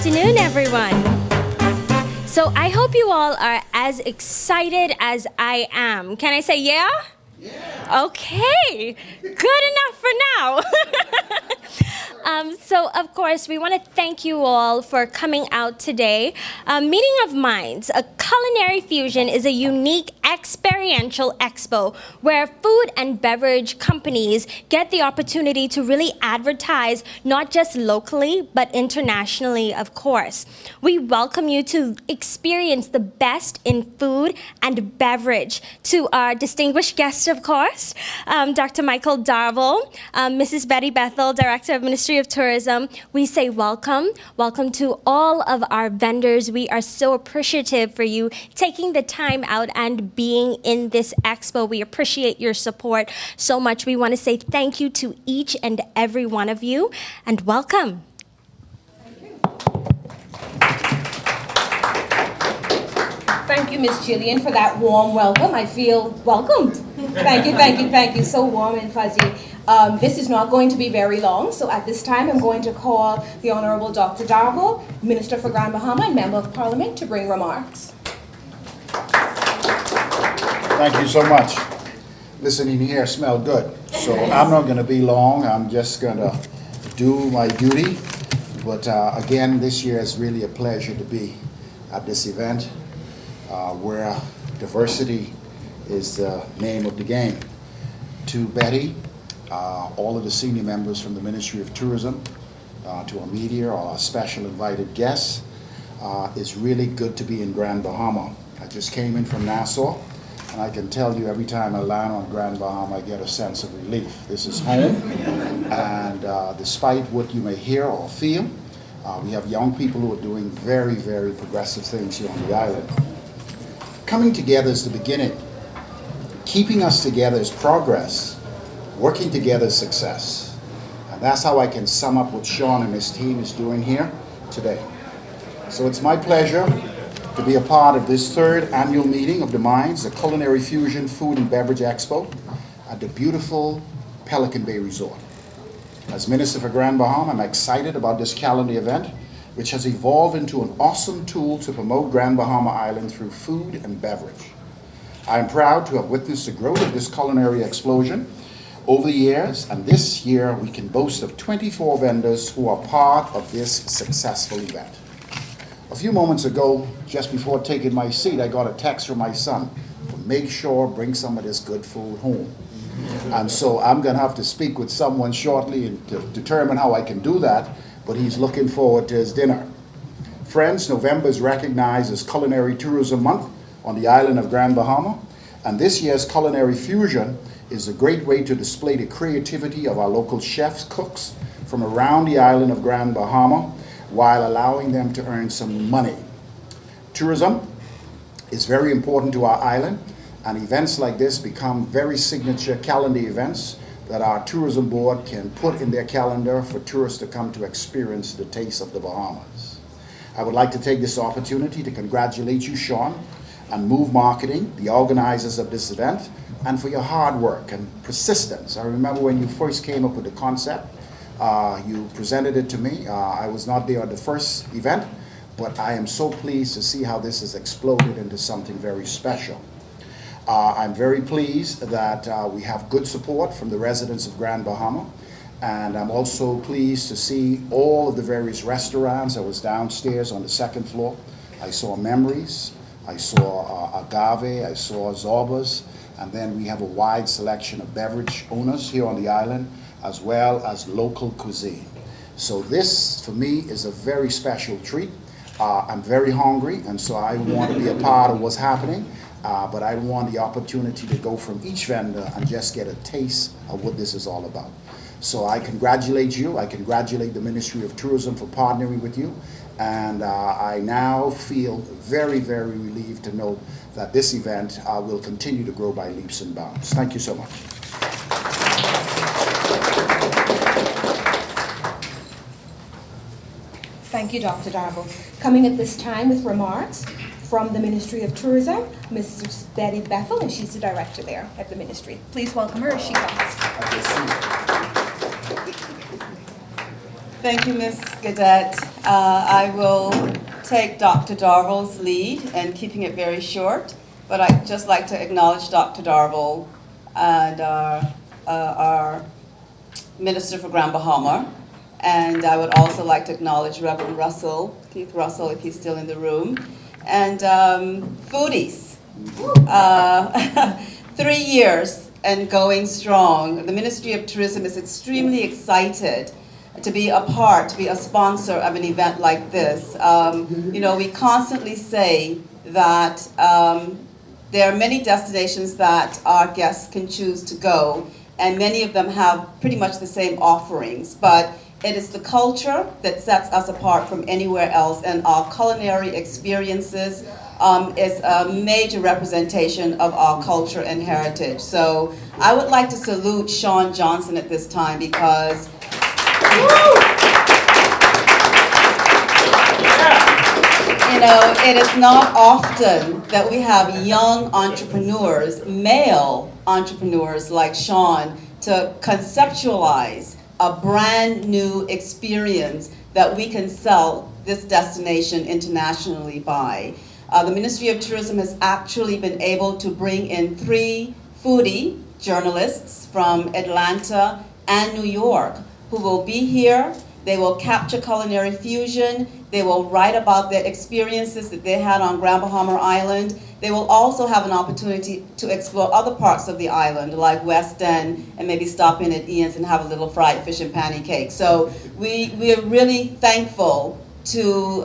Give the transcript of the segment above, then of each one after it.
afternoon, everyone. So I hope you all are as excited as I am. Can I say yeah? Yeah. Okay, good enough for now. So, of course, we want to thank you all for coming out today. Meeting of Minds, a culinary fusion, is a unique experiential expo where food and beverage companies get the opportunity to really advertise not just locally, but internationally, of course. We welcome you to experience the best in food and beverage. To our distinguished guests, of course, Dr. Michael Darville, Mrs. Betty Bethel, Director of Ministry of Tourism, we say welcome. Welcome to all of our vendors. We are so appreciative for you taking the time out and being in this expo. We appreciate your support so much. We want to say thank you to each and every one of you, and welcome. Thank you, Ms. Gillian, for that warm welcome. I feel welcomed. Thank you. So warm and fuzzy. This is not going to be very long, so at this time I'm going to call the Honorable Dr. Darville, Minister for Grand Bahama and Member of Parliament, to bring remarks. Thank you so much. Listening here smell good. So I'm not going to be long. I'm just going to do my duty. But again, this year is really a pleasure to be at this event where diversity is the name of the game. To Betty, all of the senior members from the Ministry of Tourism, to our media, all our special invited guests, it's really good to be in Grand Bahama. I just came in from Nassau, and I can tell you every time I land on Grand Bahama, I get a sense of relief. This is home, and despite what you may hear or feel, we have young people who are doing very, very progressive things here on the island. Coming together is the beginning. Keeping us together is progress. Working together is success. And that's how I can sum up what Sean and his team is doing here today. So it's my pleasure to be a part of this third annual meeting of the Minds, the Culinary Fusion Food and Beverage Expo at the beautiful Pelican Bay Resort. As Minister for Grand Bahama, I'm excited about this calendar event, which has evolved into an awesome tool to promote Grand Bahama Island through food and beverage. I am proud to have witnessed the growth of this culinary explosion over the years, and this year we can boast of 24 vendors who are part of this successful event. A few moments ago, just before taking my seat, I got a text from my son to make sure bring some of this good food home. And so I'm going to have to speak with someone shortly to determine how I can do that, but he's looking forward to his dinner. Friends, November is recognized as Culinary Tourism Month on the island of Grand Bahama, and this year's Culinary Fusion is a great way to display the creativity of our local chefs, cooks from around the island of Grand Bahama, while allowing them to earn some money. Tourism is very important to our island, and events like this become very signature calendar events that our tourism board can put in their calendar for tourists to come to experience the taste of the Bahamas. I would like to take this opportunity to congratulate you, Sean, and M.O.V.E. Marketing, the organizers of this event, and for your hard work and persistence. I remember when you first came up with the concept, you presented it to me. I was not there at the first event, but I am so pleased to see how this has exploded into something very special. I'm very pleased that we have good support from the residents of Grand Bahama, and I'm also pleased to see all of the various restaurants. I was downstairs on the second floor. I saw Memories, I saw Agave, I saw Zorba's, and then we have a wide selection of beverage owners here on the island, as well as local cuisine. So this, for me, is a very special treat. I'm very hungry, and so I want to be a part of what's happening. But I want the opportunity to go from each vendor and just get a taste of what this is all about. So I congratulate you. I congratulate the Ministry of Tourism for partnering with you. And I now feel very, very relieved to know that this event will continue to grow by leaps and bounds. Thank you so much. Thank you, Dr. Darville. Coming at this time with remarks from the Ministry of Tourism, Mrs. Betty Bethel, and she's the director there at the ministry. Please welcome her as she comes. Thank you, Ms. Gadet. I will take Dr. Darville's lead and keeping it very short, but I'd just like to acknowledge Dr. Darville and our Minister for Grand Bahama. And I would also like to acknowledge Reverend Russell, Keith Russell, if he's still in the room. And foodies, 3 years and going strong. The Ministry of Tourism is extremely excited to be a part, to be a sponsor of an event like this. You know, we constantly say that there are many destinations that our guests can choose to go, and many of them have pretty much the same offerings, but it is the culture that sets us apart from anywhere else, and our culinary experiences is a major representation of our culture and heritage. So I would like to salute Sean Johnson at this time because you know, it is not often that we have young entrepreneurs, male entrepreneurs like Sean, to conceptualize a brand new experience that we can sell this destination internationally by. The Ministry of Tourism has actually been able to bring in 3 foodie journalists from Atlanta and New York who will be here. They will capture culinary fusion. They will write about their experiences that they had on Grand Bahama Island. They will also have an opportunity to explore other parts of the island, like West End, and maybe stop in at Ian's and have a little fried fish and panny cake. So we are really thankful to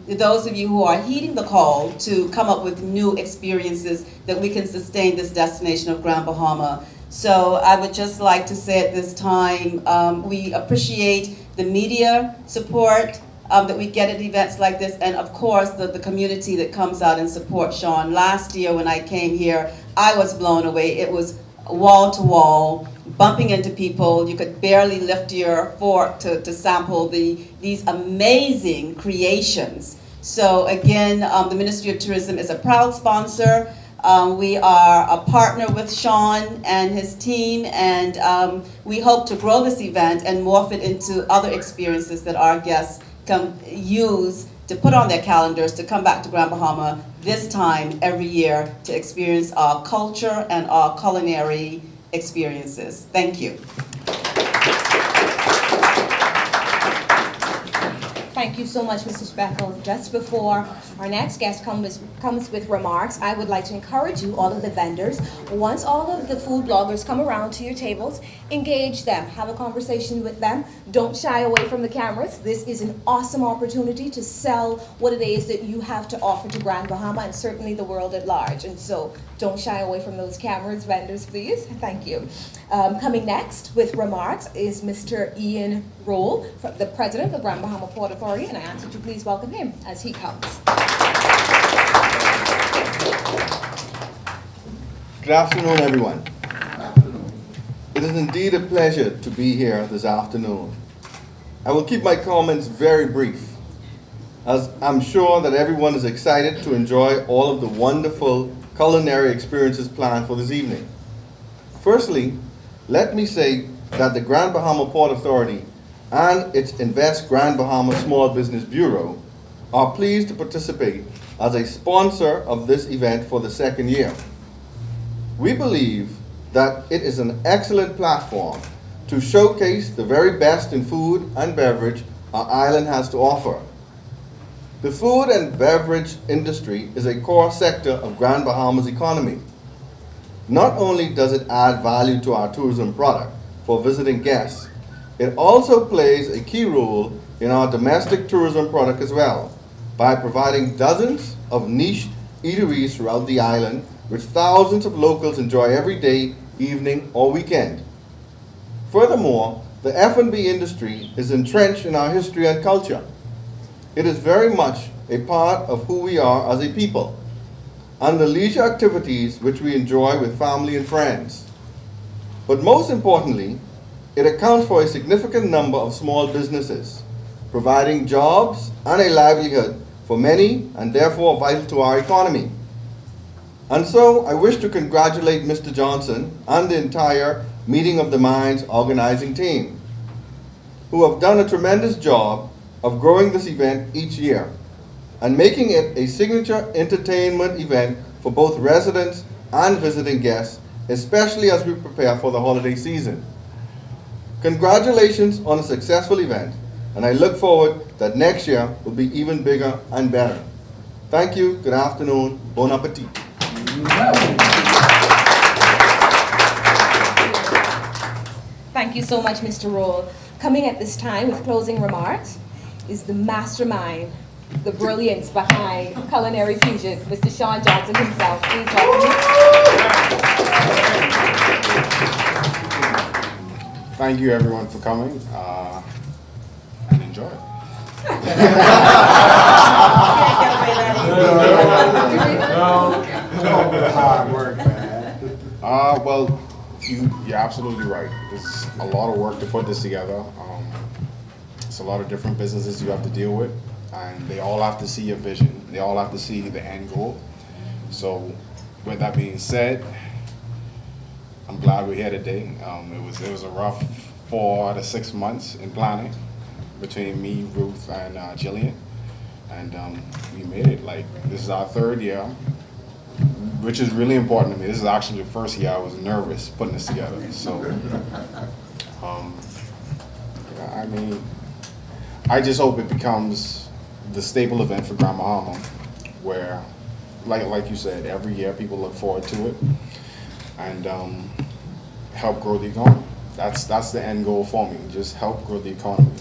those of you who are heeding the call to come up with new experiences that we can sustain this destination of Grand Bahama. So I would just like to say at this time, we appreciate the media support that we get at events like this, and of course the community that comes out and supports Sean. Last year when I came here, I was blown away. It was wall to wall, bumping into people. You could barely lift your fork to sample these amazing creations. So again, the Ministry of Tourism is a proud sponsor. We are a partner with Sean and his team, and we hope to grow this event and morph it into other experiences that our guests can use to put on their calendars to come back to Grand Bahama this time every year to experience our culture and our culinary experiences. Thank you. Thank you so much, Mrs. Speckle. Just before our next guest comes with remarks, I would like to encourage you, all of the vendors, once all of the food bloggers come around to your tables, engage them, have a conversation with them. Don't shy away from the cameras. This is an awesome opportunity to sell what it is that you have to offer to Grand Bahama and certainly the world at large. And so don't shy away from those cameras, vendors, please. Thank you. Coming next with remarks is Mr. Ian Roll, the president of the Grand Bahama Port Authority, and I ask that you please welcome him as he comes. Good afternoon, everyone. It is indeed a pleasure to be here this afternoon. I will keep my comments very brief, as I'm sure that everyone is excited to enjoy all of the wonderful culinary experiences planned for this evening. Firstly, let me say that the Grand Bahama Port Authority and its Invest Grand Bahama Small Business Bureau are pleased to participate as a sponsor of this event for the second year. We believe that it is an excellent platform to showcase the very best in food and beverage our island has to offer. The food and beverage industry is a core sector of Grand Bahama's economy. Not only does it add value to our tourism product for visiting guests, it also plays a key role in our domestic tourism product as well, by providing dozens of niche eateries throughout the island, which thousands of locals enjoy every day, evening, or weekend. Furthermore, the F&B industry is entrenched in our history and culture. It is very much a part of who we are as a people, and the leisure activities which we enjoy with family and friends. But most importantly, it accounts for a significant number of small businesses, providing jobs and a livelihood for many and therefore vital to our economy. And so I wish to congratulate Mr. Johnson and the entire Meeting of the Minds organizing team, who have done a tremendous job of growing this event each year and making it a signature entertainment event for both residents and visiting guests, especially as we prepare for the holiday season. Congratulations on a successful event, and I look forward that next year will be even bigger and better. Thank you, good afternoon, bon appetit. Thank you so much, Mr. Roll. Coming at this time with closing remarks is the mastermind, the brilliance behind Culinary Fusion, Mr. Sean Johnson himself. Please welcome him. Thank you everyone for coming and enjoy it. Hard work, man. Well, you're absolutely right. It's a lot of work to put this together. It's a lot of different businesses you have to deal with, and they all have to see your vision. They all have to see the end goal. So, with that being said, I'm glad we're here today. It was a rough 4 to 6 months in planning between me, Ruth, and Jillian, and we made it. Like, this is our 3rd year, which is really important to me. This is actually the first year I was nervous putting this together. So, I mean, I just hope it becomes the staple event for Grand Bahama, where, like you said, every year people look forward to it and help grow the economy. That's the end goal for me. Just help grow the economy.